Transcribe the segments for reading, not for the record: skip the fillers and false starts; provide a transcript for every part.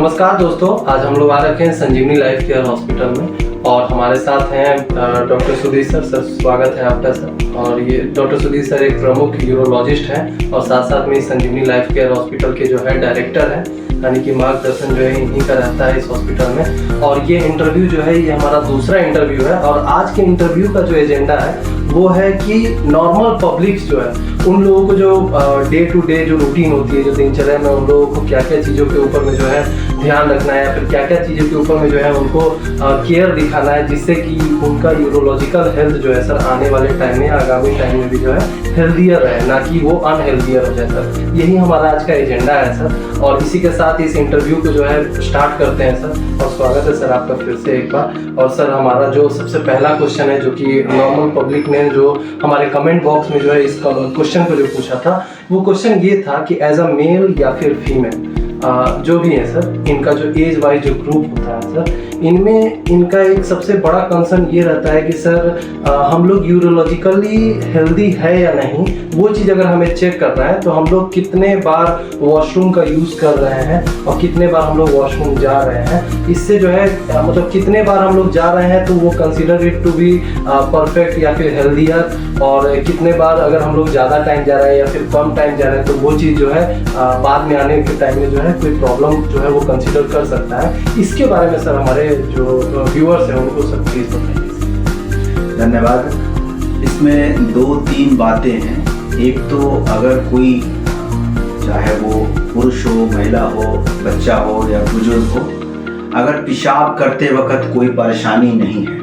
नमस्कार दोस्तों, आज हम लोग आ रखे हैं संजीवनी लाइफ केयर हॉस्पिटल में और हमारे साथ हैं डॉक्टर सुधीर सर। स्वागत है आपका सर। और ये डॉक्टर सुधीर सर एक प्रमुख यूरोलॉजिस्ट हैं और साथ साथ में संजीवनी लाइफ केयर हॉस्पिटल के जो है डायरेक्टर हैं, यानी कि मार्गदर्शन जो है इन्हीं का रहता है इस हॉस्पिटल में। और ये इंटरव्यू जो है ये हमारा दूसरा इंटरव्यू है और आज के इंटरव्यू का जो एजेंडा है वो है कि नॉर्मल पब्लिक जो है उन लोगों को जो डे टू डे जो रूटीन होती है, जो दिनचर्या में उन लोगों को क्या क्या चीज़ों के ऊपर में जो है ध्यान रखना है या फिर क्या क्या चीज़ों के ऊपर में जो है उनको केयर दिखाना है, जिससे कि उनका यूरोलॉजिकल हेल्थ जो है सर आने वाले टाइम में, आगामी टाइम में भी जो है हेल्दियर रहे, ना कि वो अनहेल्दियर हो जाए सर। यही हमारा आज का एजेंडा है सर। और इसी के साथ इस इंटरव्यू को जो है स्टार्ट करते हैं सर। और स्वागत है सर आपका फिर से एक बार। और सर हमारा जो सबसे पहला क्वेश्चन है, जो कि नॉर्मल पब्लिक ने जो हमारे कमेंट बॉक्स में जो है इस क्वेश्चन को जो पूछा था, वो क्वेश्चन ये था कि एज अ मेल या फिर फीमेल जो भी है सर, इनका जो एज वाइज जो ग्रुप होता है सर, इनमें इनका एक सबसे बड़ा कंसर्न ये रहता है कि सर हम लोग यूरोलॉजिकली हेल्दी है या नहीं, वो चीज़ अगर हमें चेक करना है तो हम लोग कितने बार वॉशरूम का यूज़ कर रहे हैं और कितने बार हम लोग वॉशरूम जा रहे हैं, इससे जो है मतलब कितने बार हम लोग जा रहे हैं तो वो consider it to be perfect या फिर हेल्दियर, और कितने बार अगर हम लोग ज़्यादा टाइम जा रहे हैं या फिर कम टाइम जा रहे हैं तो वो चीज़ जो है बाद में आने के टाइम में जो है कोई प्रॉब्लम जो है वो कंसिडर कर सकता है। इसके बारे में सर हमारे जो व्यूअर्स हैं उनको सब प्लीज बताइए। धन्यवाद। इसमें दो तीन बातें हैं। एक तो अगर कोई, चाहे वो पुरुष हो, महिला हो, बच्चा हो या बुजुर्ग हो, अगर पेशाब करते वक्त कोई परेशानी नहीं है,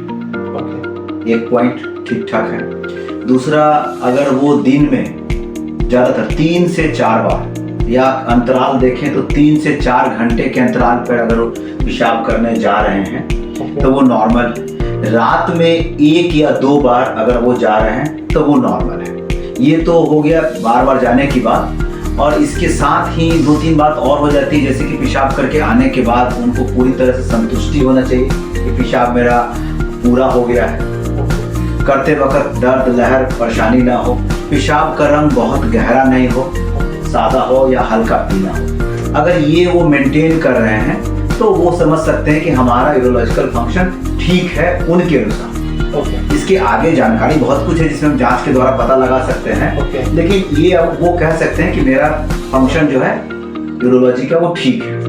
एक पॉइंट ठीक ठाक है। दूसरा, अगर वो दिन में ज़्यादातर 3 से 4 बार या अंतराल देखें तो 3 से 4 घंटे के अंतराल पर अगर वो पेशाब करने जा रहे हैं तो वो नॉर्मल है। रात में 1 या 2 बार अगर वो जा रहे हैं तो वो नॉर्मल है। ये तो हो गया बार बार जाने की बात। और इसके साथ ही 2-3 बात और हो जाती है, जैसे कि पेशाब करके आने के बाद उनको पूरी तरह से संतुष्टि होना चाहिए कि पेशाब मेरा पूरा हो गया है। करते वक्त दर्द, लहर, परेशानी ना हो। पेशाब का रंग बहुत गहरा नहीं हो, सादा हो या हल्का पीला हो। अगर ये वो मेंटेन कर रहे हैं तो वो समझ सकते हैं कि हमारा यूरोलॉजिकल फंक्शन ठीक है उनके अनुसार। इसके आगे जानकारी बहुत कुछ है जिसमें हम जांच के द्वारा पता लगा सकते हैं। लेकिन ये अब वो कह सकते हैं कि मेरा फंक्शन जो है यूरोलॉजी का वो ठीक है।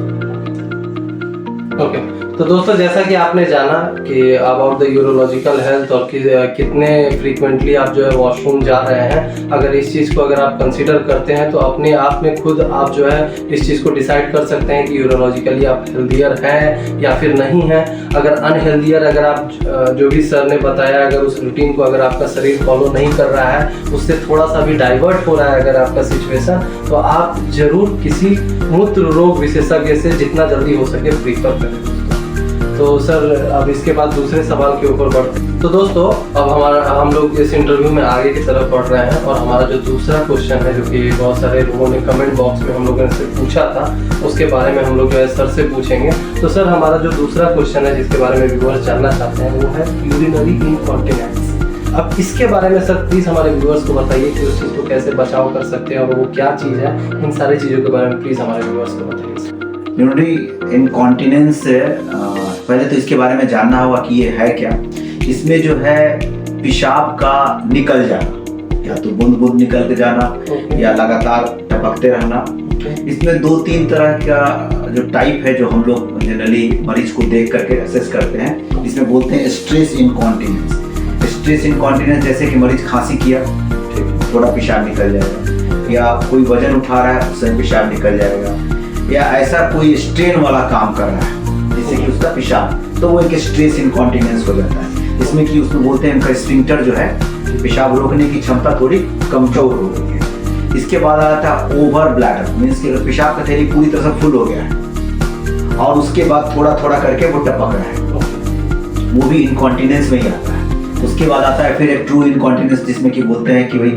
तो दोस्तों, जैसा कि आपने जाना कि अबाउट द यूरोलॉजिकल हेल्थ और कितने फ्रीक्वेंटली आप जो है वॉशरूम जा रहे हैं, अगर इस चीज़ को अगर आप कंसीडर करते हैं तो अपने आप में खुद आप जो है इस चीज़ को डिसाइड कर सकते हैं कि यूरोलॉजिकली आप हेल्दियर हैं या फिर नहीं हैं। अगर अनहेल्दियर, अगर आप जो भी सर ने बताया, अगर उस रूटीन को अगर आपका शरीर फॉलो नहीं कर रहा है, उससे थोड़ा सा भी डाइवर्ट हो रहा है अगर आपका सिचुएशन, तो आप जरूर किसी मूत्र रोग विशेषज्ञ से जितना जल्दी हो सके प्रीफर करें। तो सर अब इसके बाद दूसरे सवाल के ऊपर बढ़ते हैं। तो दोस्तों, अब हम लोग इस इंटरव्यू में आगे की तरफ बढ़ रहे हैं और हमारा जो दूसरा क्वेश्चन है, जो कि बहुत सारे लोगों ने कमेंट बॉक्स में हम लोगों ने पूछा था, उसके बारे में हम लोग जो है सर से पूछेंगे। तो सर हमारा जो दूसरा क्वेश्चन है जिसके बारे में व्यूअर्स जानना चाहते हैं वो है यूरिनरी इनकॉन्टिनेंस। अब इसके बारे में सर प्लीज़ हमारे व्यूअर्स को बताइए कि उस चीज़ को कैसे बचाव कर सकते हैं और वो क्या चीज़ है। इन सारी चीज़ों के बारे में प्लीज़ हमारे व्यूअर्स को बताइए। यूरिनरी इनकॉन्टिनेंस पहले तो इसके बारे में जानना होगा कि ये है क्या। इसमें जो है पेशाब का निकल जाना, या तो बूंद बूंद निकल के जाना या लगातार टपकते रहना। इसमें 2-3 तरह का जो टाइप है जो हम लोग जनरली मरीज को देख करके असेस करते हैं। इसमें बोलते हैं स्ट्रेस इनकॉन्टिनेंस। स्ट्रेस इनकॉन्टिनेंस जैसे कि मरीज खांसी किया, थोड़ा पेशाब निकल जाएगा, या कोई वजन उठा रहा है उससे पेशाब निकल जाएगा, या ऐसा कोई स्ट्रेन वाला काम कर रहा है जैसे कि उसका पेशाब, तो वो एक स्ट्रेस इनकॉन्टिनेंस हो जाता है। इसमें कि उसमें बोलते हैं उनका स्फिंक्टर जो है, पेशाब रोकने की क्षमता थोड़ी कमजोर हो गई है। इसके बाद आता है ओवर ब्लैडर, मीन्स कि पेशाब का थैली पूरी तरह से फुल हो गया है और उसके बाद थोड़ा थोड़ा करके वो टपक रहा है, वो भी इनकॉन्टिनेंस में ही आता है। उसके बाद आता है फिर एक ट्रू इनकॉन्टिनेंस, जिसमें कि बोलते हैं कि भाई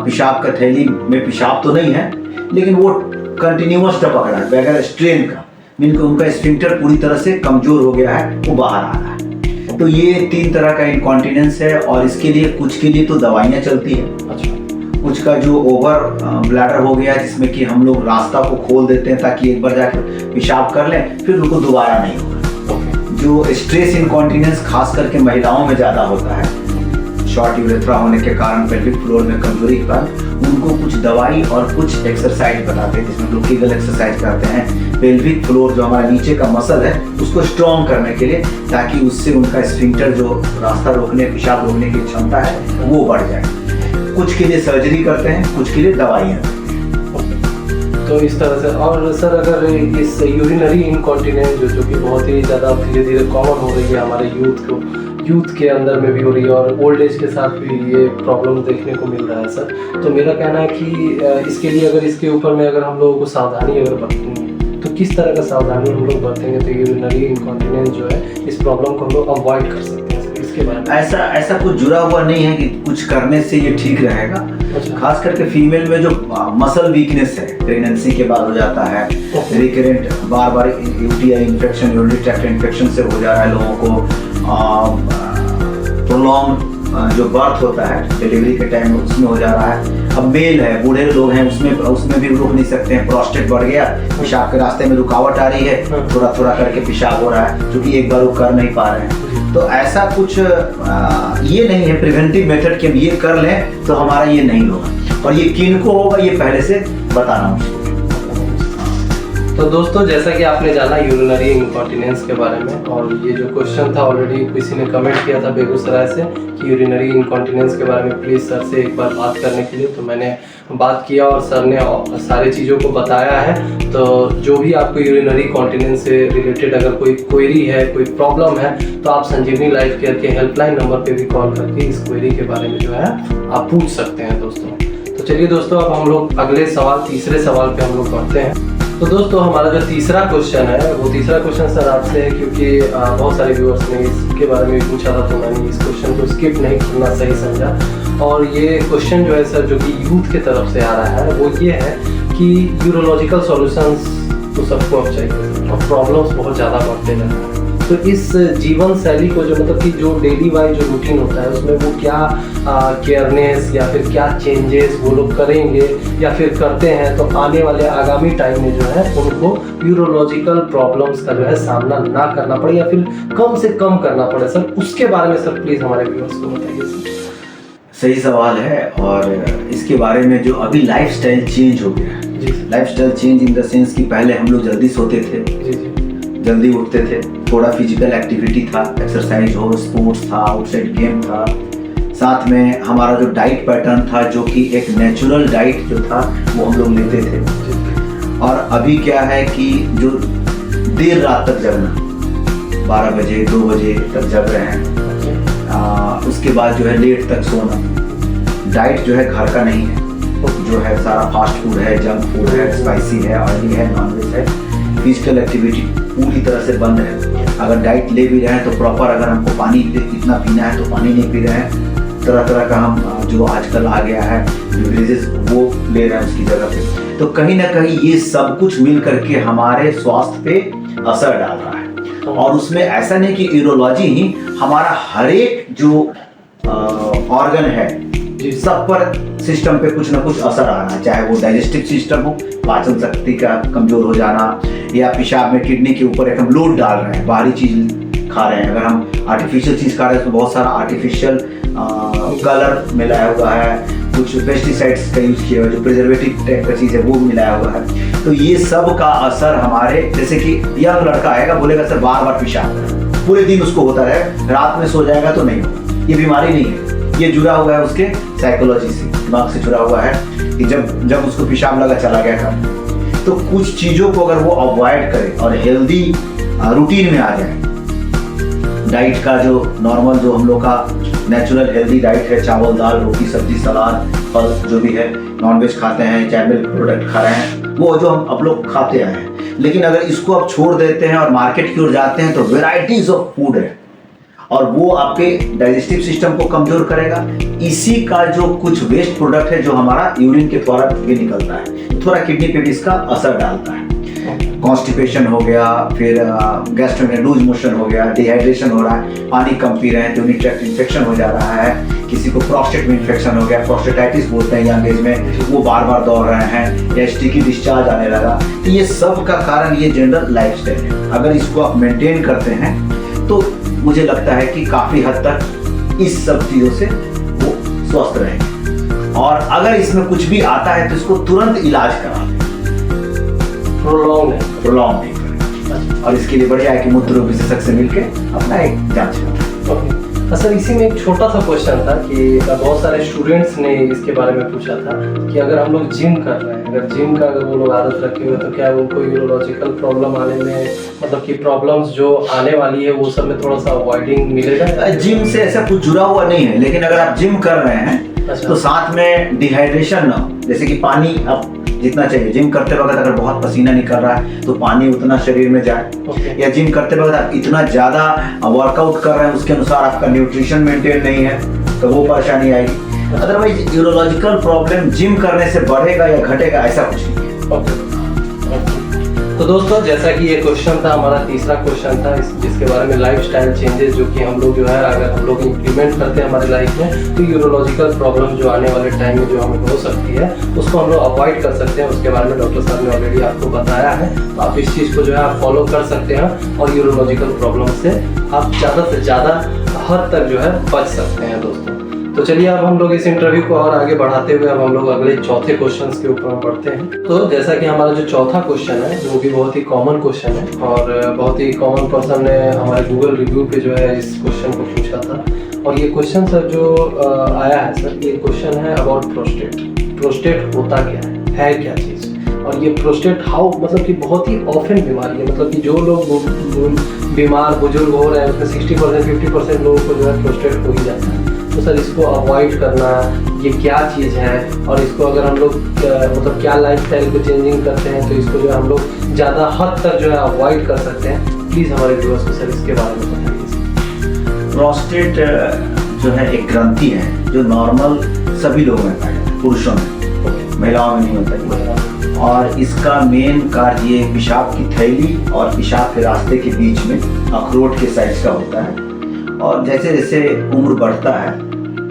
पेशाब का थैली में पेशाब तो नहीं है लेकिन वो कंटिन्यूअस टपक रहा है बगैर स्ट्रेन का, मीन कि उनका स्फिंक्टर पूरी तरह से कमजोर हो गया है, वो बाहर आ रहा है। तो ये 3 तरह का इनकॉन्टिनेंस है और इसके लिए कुछ के लिए तो दवाइयाँ चलती है। कुछ का जो ओवर ब्लैडर हो गया जिसमें कि हम लोग रास्ता को खोल देते हैं ताकि एक बार जाकर पेशाब कर लें फिर उनको दोबारा नहीं होगा। जो स्ट्रेस इनकॉन्टिनेंस खास करके महिलाओं में ज़्यादा होता है, शॉर्ट यूरेथ्रा होने के कारण, पेल्विक फ्लोर में कमजोरी के कारण, उनको कुछ दवाई और कुछ एक्सरसाइज बताते हैं जिसमें हम लोग कीगल एक्सरसाइज करते हैं। पेल्विक फ्लोर जो हमारा नीचे का मसल है उसको स्ट्रॉन्ग करने के लिए, ताकि उससे उनका स्फिंक्टर जो रास्ता रोकने, पेशाब रोकने की क्षमता है वो बढ़ जाए। कुछ के लिए सर्जरी करते हैं, कुछ के लिए दवाइयाँ। तो इस तरह से। और सर अगर इस यूरिनरी इनकॉन्टिनेंस जो कि बहुत ही ज़्यादा धीरे धीरे कॉमन हो रही है हमारे यूथ के अंदर में भी हो रही है और ओल्ड एज के साथ भी ये प्रॉब्लम देखने को मिल रहा है सर, तो मेरा कहना है कि इसके लिए अगर इसके ऊपर में अगर हम लोगों को सावधानी अगर बरतेंगे तो किस तरह का सावधानी हम लोग बरतेंगे तो यूरिनरी इनकॉन्टिनेंस जो है इस प्रॉब्लम को हम लोग अवॉइड कर सकते हैं? इसके बारे में ऐसा कुछ जुड़ा हुआ नहीं है कि कुछ करने से ये ठीक रहेगा। खास करके फीमेल में जो मसल वीकनेस है प्रेगनेंसी के बाद हो जाता है, रिकरेंट बार बार UTI infection, urinary tract infection से हो जा रहा है लोगों को, प्रोलॉन्ग जो बर्थ होता है डिलीवरी के टाइम उसमें हो जा रहा है। अब मेल है, बूढ़े लोग हैं, उसमें भी रुक नहीं सकते हैं, प्रोस्टेट बढ़ गया, पेशाब के रास्ते में रुकावट आ रही है, थोड़ा थोड़ा करके पेशाब हो रहा है क्योंकि एक बार वो कर नहीं पा रहे हैं। तो ऐसा कुछ ये नहीं है प्रिवेंटिव मेथड कि हम ये कर लें तो हमारा ये नहीं होगा, और ये किनको होगा ये पहले से बताना मुझे। तो दोस्तों जैसा कि आपने जाना यूरिनरी इनकॉन्टिनेंस के बारे में, और ये जो क्वेश्चन था ऑलरेडी किसी ने कमेंट किया था बेगूसराय से कि यूरिनरी इनकॉन्टिनेंस के बारे में प्लीज़ सर से एक बार बात करने के लिए, तो मैंने बात किया और सर ने सारी चीज़ों को बताया है। तो जो भी आपको यूरिनरी कॉन्टिनेंस से रिलेटेड अगर कोई क्वेरी है, कोई प्रॉब्लम है, तो आप संजीवनी लाइफ केयर के हेल्पलाइन नंबर पे भी कॉल करके इस क्वेरी के बारे में जो है आप पूछ सकते हैं दोस्तों। तो चलिए दोस्तों अब हम लोग अगले सवाल, तीसरे सवाल पे हम लोग बढ़ते हैं। तो दोस्तों हमारा जो तीसरा क्वेश्चन है वो तीसरा क्वेश्चन सर आपसे है, क्योंकि बहुत सारे व्यूअर्स ने इसके बारे में पूछा था, तो मैंने इस क्वेश्चन को स्किप नहीं करना सही समझा। और ये क्वेश्चन जो है सर जो कि यूथ की तरफ से आ रहा है वो ये है कि यूरोलॉजिकल सॉल्यूशंस तो सबको अब चाहिए और प्रॉब्लम्स बहुत ज़्यादा बढ़ते जा रहे हैं, तो इस जीवन शैली को जो मतलब कि जो डेली वाइज जो रूटीन होता है उसमें वो क्या केयरनेस या फिर क्या चेंजेस वो लोग करेंगे या फिर करते हैं तो आने वाले आगामी टाइम में जो है उनको यूरोलॉजिकल प्रॉब्लम्स का जो है सामना ना करना पड़े या फिर कम से कम करना पड़े सर, उसके बारे में सर प्लीज़ हमारे व्यूअर्स को बताइए सर। सही सवाल है, और इसके बारे में जो अभी लाइफस्टाइल चेंज हो गया है, lifestyle change in the sense कि पहले हम लोग जल्दी सोते थे, जल्दी उठते थे, थोड़ा फिजिकल एक्टिविटी था, एक्सरसाइज हो, स्पोर्ट्स था, आउटसाइड गेम था, साथ में हमारा जो डाइट पैटर्न था जो कि एक नेचुरल डाइट जो था वो हम लोग लेते थे। और अभी क्या है कि जो देर रात तक जगना, 12 बजे 2 बजे तक जग रहे हैं, उसके बाद जो है लेट तक सोना, डाइट जो है घर का नहीं है, जो है सारा फास्ट फूड है, जंक फूड है, स्पाइसी है, ऑयली है, नॉनवेज है, फिजिकल एक्टिविटी पूरी तरह से बंद है। अगर डाइट ले भी रहे हैं तो प्रॉपर अगर हमको पानी इतना पीना है तो पानी नहीं पी रहे हैं, तरह तरह का हम जो आजकल आ गया है बेवरेजेस वो ले रहे हैं उसकी जगह पे। तो कहीं ना कहीं ये सब कुछ मिल करके हमारे स्वास्थ्य पे असर डाल रहा है, और उसमें ऐसा नहीं कि यूरोलॉजी ही, हमारा हर एक जो ऑर्गन है सब पर सिस्टम पे कुछ ना कुछ असर आ रहा है, चाहे वो डाइजेस्टिव सिस्टम हो, पाचन शक्ति का कमजोर हो जाना, या पेशाब में किडनी के ऊपर एक हम लोड डाल रहे हैं, बाहरी चीज खा रहे हैं, अगर हम आर्टिफिशियल चीज खा रहे हैं तो बहुत सारा आर्टिफिशियल कलर मिलाया हुआ है, कुछ पेस्टिसाइड्स का यूज किया हुआ है, जो प्रिजर्वेटिव टाइप का चीज है वो मिलाया हुआ है। तो ये सब का असर हमारे, जैसे कि यंग लड़का आएगा बोलेगा सर बार बार पेशाब, पूरे दिन उसको होता रहे, रात में सो जाएगा तो नहीं होगा, ये बीमारी नहीं है, ये जुड़ा हुआ है उसके साइकोलॉजी से, दिमाग से जुड़ा हुआ है कि जब उसको पेशाब लगा चला गया था। तो कुछ चीज़ों को अगर वो अवॉइड करे और हेल्दी रूटीन में आ जाए, डाइट का जो नॉर्मल जो हम लोग का नेचुरल हेल्दी डाइट है, चावल दाल रोटी सब्जी सलाद फल जो भी है, नॉनवेज खाते हैं, चाहे मिल्क प्रोडक्ट खा रहे हैं, वो जो हम लोग खाते आए हैं, लेकिन अगर इसको आप छोड़ देते हैं और मार्केट की ओर जाते हैं तो वेराइटीज ऑफ फूड है और वो आपके डाइजेस्टिव सिस्टम को कमजोर करेगा। इसी का जो कुछ वेस्ट प्रोडक्ट है जो हमारा यूरिन के द्वारा भी निकलता है, थोड़ा किडनी पे भी इसका असर डालता है। कॉन्स्टिपेशन हो गया, फिर गैस्ट्रो लूज मोशन हो गया, डिहाइड्रेशन हो रहा है, पानी कम पी रहे हैं तो यूरिनरी ट्रैक्ट इन्फेक्शन हो जा रहा है, किसी को प्रोस्टेट में इन्फेक्शन हो गया, प्रोस्टेटाइटिस बोलते हैं यंग एज में, वो बार बार दौड़ रहे हैं, या स्टिकी डिस्चार्ज आने लगा। तो ये सब का कारण ये जनरल लाइफस्टाइल है। अगर इसको आप मेंटेन करते हैं तो मुझे लगता है कि काफ़ी हद तक इस सब चीज़ों से वो स्वस्थ रहेंगे। और अगर इसमें कुछ भी आता है तो इसको तुरंत इलाज करा दें, प्रोलॉन्ग नहीं करें। और इसके लिए बढ़िया है कि मूत्र रोग विशेषज्ञ से मिलकर अपना एक जांच करें। सर इसी में एक छोटा सा क्वेश्चन था कि बहुत सारे स्टूडेंट्स ने इसके बारे में पूछा था कि अगर हम लोग जिम कर रहे हैं, अगर जिम का अगर वो लोग आदत रखे हुए तो क्या उनको यूरोलॉजिकल प्रॉब्लम आने में, मतलब कि प्रॉब्लम्स जो आने वाली है वो सब में थोड़ा सा अवॉइडिंग मिलेगा? जिम से ऐसा कुछ जुड़ा हुआ नहीं है, लेकिन अगर आप जिम कर रहे हैं तो साथ में डिहाइड्रेशन ना हो, जैसे कि पानी आप जितना चाहिए, जिम करते वक्त अगर बहुत पसीना निकल रहा है तो पानी उतना शरीर में जाए, या जिम करते वक्त आप इतना ज़्यादा वर्कआउट कर रहे हैं उसके अनुसार आपका न्यूट्रिशन मेंटेन नहीं है तो वो परेशानी आएगी। अदरवाइज यूरोलॉजिकल प्रॉब्लम जिम करने से बढ़ेगा या घटेगा ऐसा कुछ नहीं है। तो दोस्तों जैसा कि ये क्वेश्चन था, हमारा तीसरा क्वेश्चन था जिसके बारे में लाइफस्टाइल चेंजेस जो कि हम लोग जो है अगर हम लोग इम्प्लीमेंट करते हैं हमारी लाइफ में तो यूरोलॉजिकल प्रॉब्लम जो आने वाले टाइम में जो हमें हो सकती है उसको हम लोग अवॉइड कर सकते हैं। उसके बारे में डॉक्टर साहब ने ऑलरेडी आपको बताया है, तो आप इस चीज़ को जो है आप फॉलो कर सकते हैं और यूरोलॉजिकल प्रॉब्लम से आप ज़्यादा से ज़्यादा हद तक जो है बच सकते हैं दोस्तों। तो चलिए अब हम लोग इस इंटरव्यू को और आगे बढ़ाते हुए अब हम लोग अगले चौथे क्वेश्चंस के ऊपर बढ़ते हैं। तो जैसा कि हमारा जो चौथा क्वेश्चन है वो भी बहुत ही कॉमन क्वेश्चन है और बहुत ही कॉमन पर्सन ने हमारे गूगल रिव्यू पे जो है इस क्वेश्चन को पूछा था। और ये क्वेश्चन सर जो आया है सर, ये क्वेश्चन है अबाउट प्रोस्टेट। प्रोस्टेट होता क्या है क्या चीज़, और ये प्रोस्टेट हाउ, मतलब कि बहुत ही ऑफन बीमारी है, मतलब कि जो लोग बीमार बुजुर्ग हो रहे हैं उसमें 60% 50% लोगों को जो है प्रोस्टेट हो ही जाता है। तो सर इसको अवॉइड करना ये क्या चीज़ है, और इसको अगर हम लोग मतलब क्या लाइफस्टाइल को चेंजिंग करते हैं तो इसको जो है हम लोग ज़्यादा हद तक जो है अवॉइड कर सकते हैं। प्लीज़ हमारे व्यूअर्स को सर इसके बारे में बताइए। प्रोस्टेट जो है एक ग्रंथि है जो नॉर्मल सभी लोगों में पाया जाता है, पुरुषों में, महिलाओं में नहीं होता। और इसका मेन कार्य ये पेशाब की थैली और पेशाब के रास्ते के बीच में अखरोट के साइज का होता है। और जैसे जैसे उम्र बढ़ता है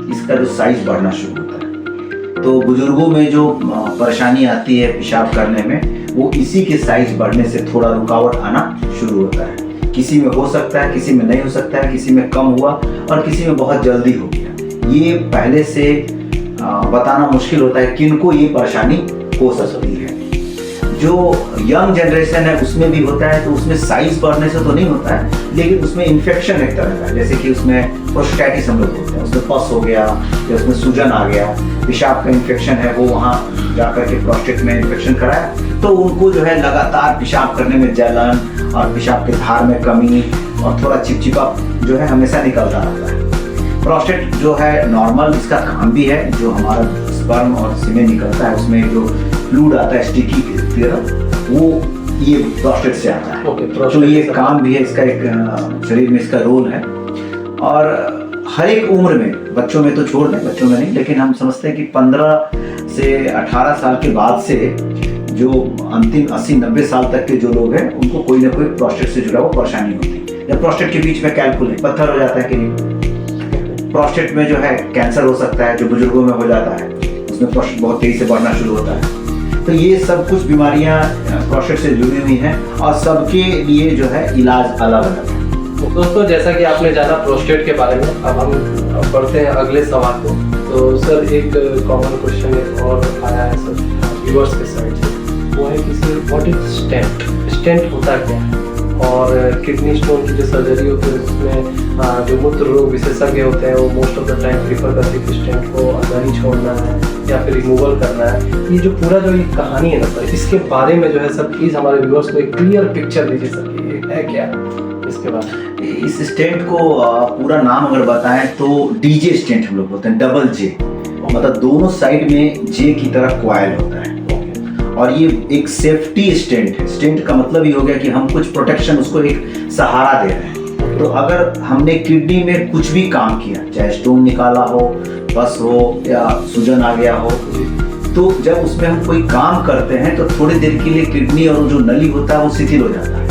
इसका जो साइज बढ़ना शुरू होता है। तो बुजुर्गों में जो परेशानी आती है पेशाब करने में वो इसी के साइज बढ़ने से थोड़ा रुकावट आना शुरू होता है। किसी में हो सकता है, किसी में नहीं हो सकता है, किसी में कम हुआ और किसी में बहुत जल्दी हो गया। ये पहले से बताना मुश्किल होता है किनको ये परेशानी हो सकती है। जो यंग जनरेशन है उसमें भी होता है, तो उसमें साइज बढ़ने से तो नहीं होता है, लेकिन उसमें इन्फेक्शन एक तरह का है, जैसे कि उसमें प्रोस्टेटाइटिस हम लोग बोलते हैं, उसमें पस हो गया या उसमें सूजन आ गया, पेशाब का इन्फेक्शन है, वो वहाँ जाकर के प्रोस्टेट में इन्फेक्शन कराया तो उनको जो है लगातार पेशाब करने में जलन और पेशाब के धार में कमी और थोड़ा चिपचिपा जो है हमेशा निकलता रहता है। प्रोस्टेट जो है नॉर्मल इसका काम भी है, जो हमारा स्पर्म और सीमेन निकलता है उसमें जो फ्लूइड आता है स्टिकी की तरह, वो ये प्रोस्टेट से आता है। तो ये काम भी है इसका, एक शरीर में इसका रोल है। और हर एक उम्र में, बच्चों में तो छोड़ दें, बच्चों में नहीं, लेकिन हम समझते हैं कि 15 से 18 साल के बाद से जो अंतिम 80-90 साल तक के जो लोग हैं उनको कोई ना कोई प्रोस्टेट से जुड़ा हुआ परेशानी होती है। या प्रोस्टेट के बीच में कैल्कुल है, पत्थर हो जाता है कि नहीं, प्रोस्टेट में जो है कैंसर हो सकता है जो बुजुर्गों में हो जाता है, उसमें प्रोस्टेट बहुत तेजी से बढ़ना शुरू होता है। तो ये सब कुछ बीमारियां प्रोस्टेट से जुड़ी हुई हैं और सबके लिए जो है इलाज अलग अलग है। दोस्तों जैसा कि आपने जाना प्रोस्टेट के बारे में, अब हम बढ़ते हैं अगले सवाल को। तो सर एक कॉमन क्वेश्चन और आया है सर व्यूअर्स के साइड से, वो है कि sir what is stent, stent होता क्या है, और किडनी स्टोन की जो सर्जरी होती है उसमें जो मूत्र रोग विशेषज्ञ होते हैं वो most of the time prefer करते हैं कि स्टेंट को अंदर ही छोड़ना है या फिर रिमूवल करना है। ये जो पूरा जो ये कहानी है ना सर, इसके बारे में जो है सर प्लीज़ हमारे व्यूअर्स को एक क्लियर पिक्चर दीजिए सर कि ये है क्या इसके बारे में। इस स्टेंट को पूरा नाम अगर बताएं तो डीजे स्टेंट हम लोग बोलते हैं, डबल जे, मतलब दोनों साइड में जे की तरह क्वाइल होता है। और ये एक सेफ्टी स्टेंट है। स्टेंट का मतलब ये हो गया कि हम कुछ प्रोटेक्शन, उसको एक सहारा दे रहे हैं। तो अगर हमने किडनी में कुछ भी काम किया, चाहे स्टोन निकाला हो, बस हो या सूजन आ गया हो, तो जब उसमें हम कोई काम करते हैं तो थोड़ी देर के लिए किडनी और जो नली होता है वो शिथिल हो जाता है,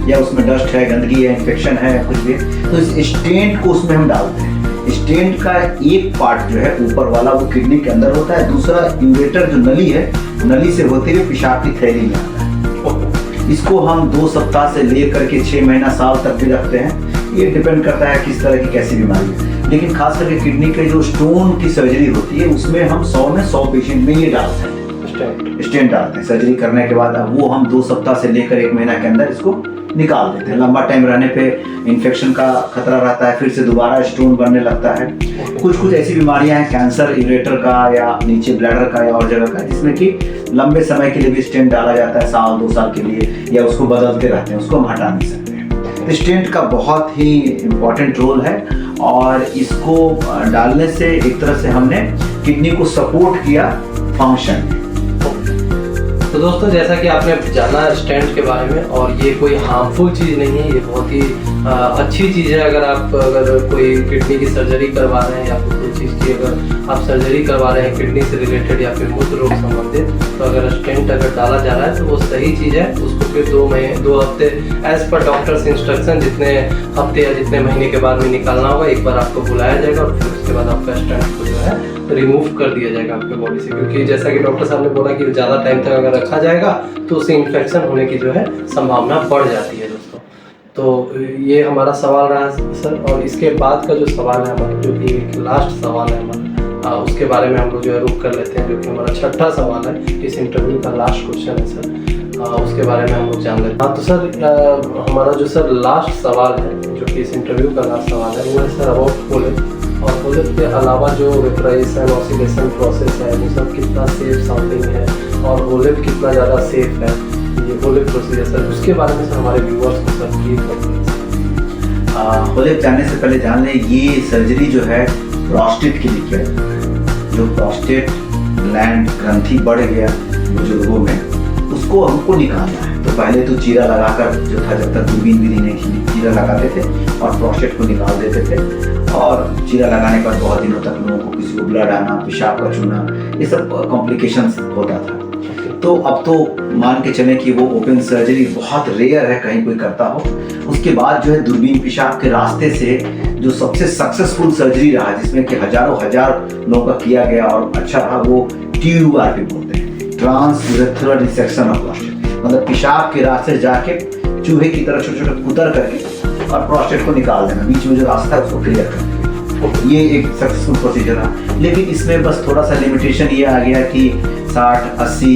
या उसमें डस्ट है, गंदगी है, इन्फेक्शन है, कुछ भी, तो इस स्टेंट को उसमें हम डालते हैं। स्टेंट का एक पार्ट जो है ऊपर वाला वो किडनी के अंदर होता है, दूसरा यूरेटर जो नली है, नली से होते हुए पेशाब की थैली में आता है। इसको हम 2 सप्ताह से लेकर के 6 महीना साल तक भी रखते हैं, ये डिपेंड करता है किस तरह की कैसी बीमारी है। लेकिन खास करके किडनी के जो स्टोन की सर्जरी होती है उसमें हम 100 में 100 पेशेंट में ये डालते हैं, स्टेंट डालते हैं। सर्जरी करने के बाद वो हम 2 सप्ताह से लेकर 1 महीना के अंदर इसको निकाल देते हैं। लंबा टाइम रहने पे इन्फेक्शन का खतरा रहता है, फिर से दोबारा स्टोन बनने लगता है। कुछ ऐसी बीमारियां हैं, कैंसर यूरेटर का या नीचे ब्लैडर का या और जगह का, जिसमें कि लंबे समय के लिए भी स्टेंट डाला जाता है, साल 2 साल के लिए, या उसको बदलते रहते हैं, उसको हम हटा नहीं सकते। स्टेंट का बहुत ही इम्पोर्टेंट रोल है और इसको डालने से एक तरह से हमने किडनी को सपोर्ट किया फंक्शन। तो दोस्तों, जैसा कि आपने जाना स्टेंट के बारे में, और ये कोई हार्मफुल चीज़ नहीं है, ये बहुत ही अच्छी चीज़ है। अगर कोई किडनी की सर्जरी करवा रहे हैं या फिर कोई चीज़ की अगर आप सर्जरी करवा रहे हैं किडनी से रिलेटेड या फिर मूत्र रोग संबंधित, तो अगर स्टेंट अगर डाला जा रहा है तो वो सही चीज़ है। उसको फिर 2 हफ्ते एज पर डॉक्टर्स इंस्ट्रक्शन जितने हफ्ते या जितने महीने के बाद में निकालना होगा, एक बार आपको बुलाया जाएगा और फिर उसके बाद आपका स्टेंट को जो है रिमूव कर दिया जाएगा आपके बॉडी से। क्योंकि जैसा कि डॉक्टर साहब ने बोला कि ज़्यादा टाइम तक अगर रखा जाएगा तो उससे इन्फेक्शन होने की जो है संभावना बढ़ जाती है दोस्तों। तो ये हमारा सवाल रहा सर, और इसके बाद का जो सवाल है हमारा, जो कि एक लास्ट सवाल है हमारा, उसके बारे में हम लोग जो है रुक कर लेते हैं, जो कि हमारा 6ठा सवाल है इस इंटरव्यू का, लास्ट क्वेश्चन है सर। उसके बारे में हम लोग जान लेते हैं। तो सर हमारा जो सर लास्ट सवाल है, जो कि इस इंटरव्यू का लास्ट सवाल है, वो है सर अबाउट होलिप। और होलिप के अलावा जो वेपराइजेशन ऑसिलेशन प्रोसेस है वो सब कितना सेफ साउंडिंग है, और होलिप कितना ज़्यादा सेफ है, ये होलिप प्रोसीजर सर, उसके बारे में सर हमारे व्यूअर्स को सर प्लीज बताइए। होलिप जानने से पहले जान लें, ये सर्जरी जो है प्रोस्टेट के लिए किया जाता है। जो प्रोस्टेट ग्लैंड ग्रंथि बढ़ गया बुजुर्गों में, उसको हमको निकालना है। तो पहले तो चीरा लगाकर जो था, जब तक दूरबीन विधि नहीं थी, चीरा लगाते थे और प्रोस्टेट को निकाल देते थे, और चीरा लगाने के बाद बहुत दिनों तक लोगों को किसी को ब्लड आना, पेशाब का चूना, ये सब कॉम्प्लिकेशंस होता था। तो अब तो मान के चलें कि वो ओपन सर्जरी बहुत रेयर है कहीं कोई करता हो। उसके बाद जो है दूरबीन पेशाब के रास्ते से जो सबसे सक्सेसफुल सर्जरी रहा, जिसमें कि हजारों लोगों का किया गया और अच्छा रहा, वो TURP बोलते हैं, ट्रांसयूरेथ्रल रिसेक्शन ऑफ प्रोस्टेट। मतलब पेशाब के रास्ते जाके चूहे की तरह छोटे छोटे कुतर करके और प्रोस्टेट को निकाल देना, बीच में जो रास्ता है उसको क्लियर कर देना। ये एक सक्सेसफुल प्रोसीजर है। लेकिन इसमें बस थोड़ा सा लिमिटेशन ये आ गया कि 60, 80,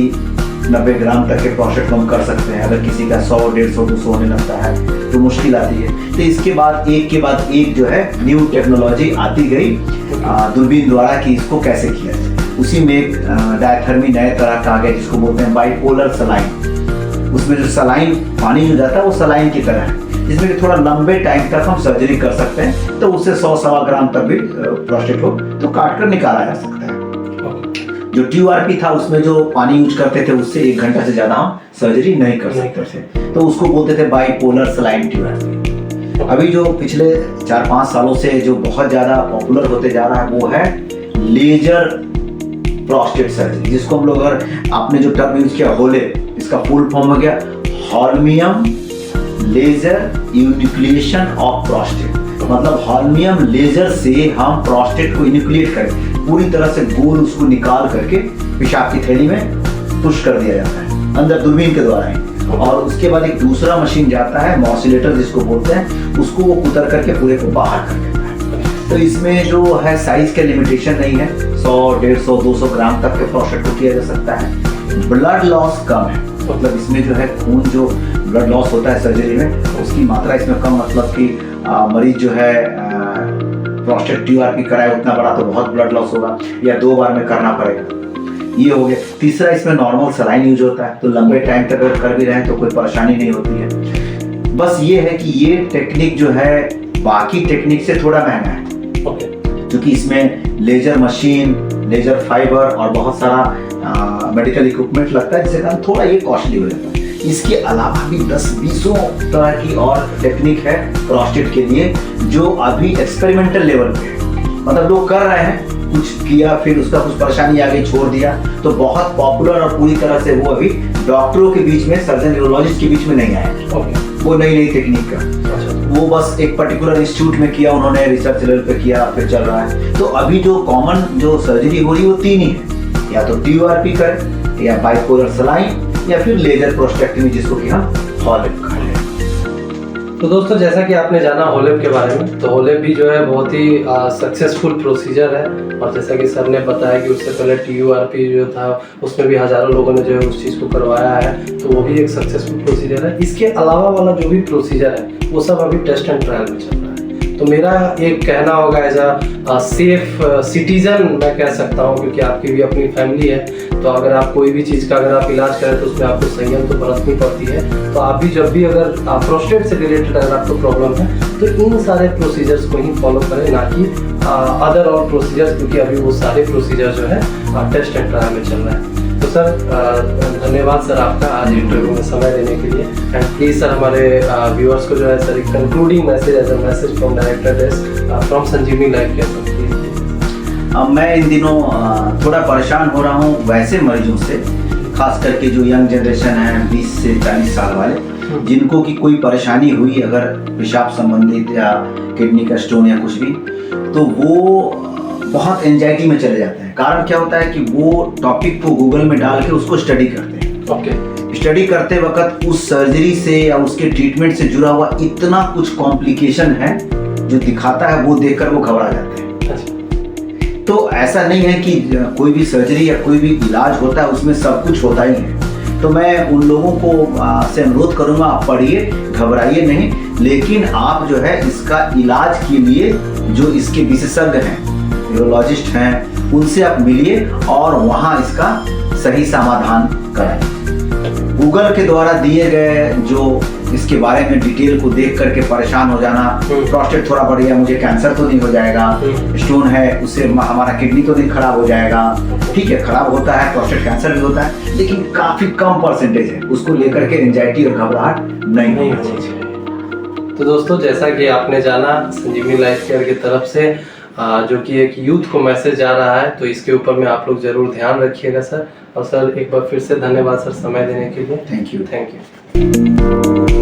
90 ग्राम तक के प्रोस्टेट को हम कर सकते हैं। अगर किसी का 100, 150, 200 होने लगता है तो मुश्किल आती है। तो इसके बाद एक जो है न्यू टेक्नोलॉजी आती गई दूरबीन द्वारा कि इसको कैसे किया जाए। उसी में एक डायथर्मी नए तरह का आ गया, जिसको बोलते हैं बाइपोलर सलाइन। उसमें जो सलाइन पानी जो जाता है वो सलाइन की तरह है, जिसमें कि थोड़ा लंबे टाइम तक हम सर्जरी कर सकते हैं। तो उससे 100-1.25 ग्राम तक भी प्रोस्टेट को तो काट कर निकाला जा सकता है। जो TURP था उसमें जो पानी यूज करते थे उससे 1 घंटा से ज्यादा हम सर्जरी नहीं कर सकते थे, तो उसको बोलते थे बाइपोलर सलाइन TURP। अभी जो पिछले 4-5 सालों से जो बहुत ज्यादा पॉपुलर होते जा रहा है वो है लेजर प्रोस्टेट सर्जरी, जिसको हम लोग, अगर आपने जो टर्म यूज किया होलिप, इसका फुल फॉर्म हो गया हॉल्मियम लेजर यूनिक्लिएशन ऑफ प्रोस्टेट। मतलब हॉल्मियम लेजर से हम प्रोस्टेट को इन्यूक्लिएट करें, पूरी तरह से गोल उसको निकाल करके पेशाब की थैली में पुश कर दिया जाता है अंदर दूरबीन के द्वारा ही। और उसके बाद एक दूसरा मशीन जाता है मॉसिलेटर जिसको बोलते हैं, उसको वो कुतर करके पूरे को बाहर कर देता है। तो इसमें जो है साइज के लिमिटेशन नहीं है, 100, 150, 200 ग्राम तक के प्रोस्टेट को किया जा सकता है। ब्लड लॉस कम है, मतलब इसमें जो है खून जो ब्लड लॉस होता है सर्जरी में, उसकी मात्रा इसमें कम, मतलब कि मरीज जो है प्रोस्टेट TURP कराए उतना बड़ा तो बहुत ब्लड लॉस होगा, या 2 बार में करना पड़ेगा। ये हो गया। तीसरा, इसमें नॉर्मल सलाइन यूज होता है, तो लंबे टाइम तक अगर कर भी रहे हैं तो कोई परेशानी नहीं होती है। बस ये है कि ये टेक्निक जो है बाकी टेक्निक से थोड़ा महंगा है, क्योंकि इसमें लेजर मशीन, लेजर फाइबर और बहुत सारा मेडिकल इक्विपमेंट लगता है, जिससे कारण थोड़ा ये कॉस्टली हो जाता है। इसके अलावा भी 10-20 तरह की और टेक्निक है प्रोस्टेट के लिए, जो अभी एक्सपेरिमेंटल लेवल पे है। मतलब लोग कर रहे हैं, कुछ किया, फिर उसका कुछ परेशानी आ गई, छोड़ दिया, तो बहुत पॉपुलर और पूरी तरह से वो अभी डॉक्टरों के बीच में, सर्जन न्यूरोलॉजिस्ट के बीच में नहीं आया। वो नई टेक्निक का, वो बस एक पर्टिकुलर इंस्टीट्यूट में किया उन्होंने, रिसर्च लेवल पे किया, फिर चल रहा है। तो अभी जो कॉमन जो सर्जरी हो रही है वो 3 ही है, या तो TURP करें, या बाइपोलर सलाइन, या फिर लेजर प्रोस्टेक्टमी जिसको कि हम हॉलिप कहते हैं। तो दोस्तों, जैसा कि आपने जाना होलेप के बारे में, तो होलेप भी जो है बहुत ही सक्सेसफुल प्रोसीजर है। और जैसा कि सर ने बताया कि उससे पहले TURP जो था उसमें भी हज़ारों लोगों ने जो है उस चीज़ को करवाया है, तो वो भी एक सक्सेसफुल प्रोसीजर है। इसके अलावा वाला जो भी प्रोसीजर है वो सब अभी टेस्ट एंड ट्रायल में चल रहा है। तो मेरा एक कहना होगा एज अ सेफ सिटीजन मैं कह सकता हूँ, क्योंकि आपकी भी अपनी फैमिली है, तो अगर आप कोई भी चीज़ का अगर आप इलाज करें तो उसमें आपको संयम तो बरतनी पड़ती है। तो आप भी जब भी अगर प्रोस्टेट से रिलेटेड अगर आपको प्रॉब्लम है तो इन सारे प्रोसीजर्स को ही फॉलो करें, ना कि अदर और प्रोसीजर्स, क्योंकि अभी वो सारे प्रोसीजर जो है टेस्ट एंड ट्रायल में चल रहा है। तो सर धन्यवाद सर आपका आज इंटरव्यू में समय देने के लिए। एंड प्लीज़ सर हमारे व्यूअर्स को जो है सर एक concluding message as a message from director desk from Sanjeevani life care sir please. मैं इन दिनों थोड़ा परेशान हो रहा हूँ वैसे मरीजों से, खास करके जो यंग जनरेशन है 20 से 40 साल वाले, जिनको की कोई परेशानी हुई अगर पेशाब संबंधित या किडनी का स्टोन या कुछ भी, तो वो बहुत एंजाइटी में चले जाते हैं। कारण क्या होता है कि वो टॉपिक को गूगल में डाल के उसको स्टडी करते हैं। स्टडी करते वक्त उस सर्जरी से या उसके ट्रीटमेंट से जुड़ा हुआ इतना कुछ कॉम्प्लिकेशन है जो दिखाता है, वो देखकर वो घबरा जाते हैं। तो ऐसा नहीं है कि कोई भी सर्जरी या कोई भी इलाज होता है उसमें सब कुछ होता ही है। तो मैं उन लोगों को से अनुरोध करूंगा, आप पढ़िए, घबराइए नहीं, लेकिन आप जो है इसका इलाज के लिए जो इसके विशेषज्ञ हैं, न्यूरोलॉजिस्ट हैं, उनसे आप मिलिए और वहाँ इसका सही समाधान करें। गूगल के द्वारा दिए गए जो इसके बारे में डिटेल को देख करके परेशान हो जाना, प्रोस्टेट थोड़ा बढ़ गया, मुझे कैंसर तो नहीं हो जाएगा, स्टोन है उससे हमारा किडनी तो नहीं खराब हो जाएगा, ठीक है खराब होता है, प्रोस्टेट कैंसर भी होता है, लेकिन काफी कम परसेंटेज है, उसको लेकर के एंजाइटी और घबराहट नहीं होना चाहिए। तो दोस्तों, जैसा कि आपने जाना संजीवनी लाइफ केयर की तरफ से जो कि एक यूथ को मैसेज जा रहा है, तो इसके ऊपर में आप लोग जरूर ध्यान रखिएगा सर। और सर एक बार फिर से धन्यवाद सर समय देने के लिए। Thank you. Thank you.